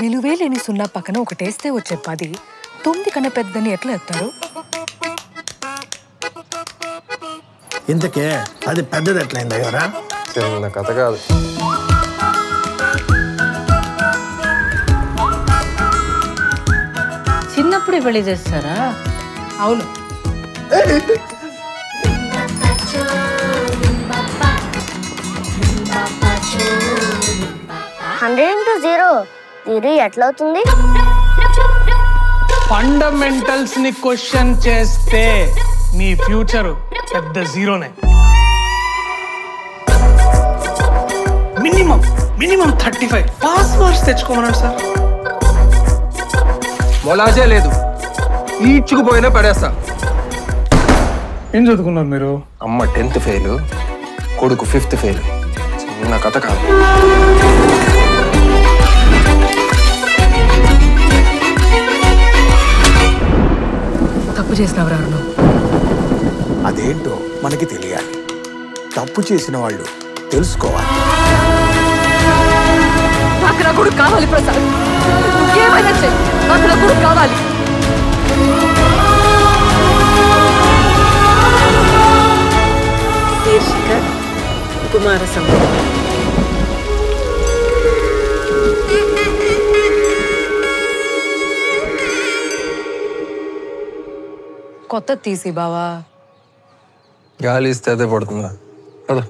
విలువే లేని సున్నా పక్కన ఒకటేస్తే వచ్చే 10 9 కన్నా పెద్దని ఎట్లా ఎత్తారు? ఇంతకే అది పెద్దది ఎట్లయింది అయ్యారా? చిన్న కథ కాదు. చిన్నప్పుడే పెళ్లి చేస్తారా? అవును. జీరో ఎట్లా అవుతుంది? ఫండమెంటల్స్ ని క్వశ్చన్ చేస్తే మీ ఫ్యూచర్ పెద్ద జీరోనే. మినిమం 35 పాస్ మార్క్స్ తెచ్చుకోమన్నాడు సార్. మొలాజే లేదు, ఈడ్చుకుపోయినా పడేస్తా. ఏం చదువుకున్నారు మీరు? అమ్మ 10th ఫెయిల్, కొడుకు 5th ఫెయిల్. చిన్న కథ కాదు. తప్పు చేసినవరా నువ్వు? అదేంటో మనకి తెలియాలి. తప్పు చేసిన వాళ్ళు తెలుసుకోవాలి. నాకు నా కొడుకు కావాలి ప్రసాద్, ఏమైనా చెయ్యి, నాకు నా కొడుకు కావాలి. శీర్షిక కుమార సంభవం. కొత్త తీసి బావా. గాలి ఇస్తే అదే పడుతుందా? కదా.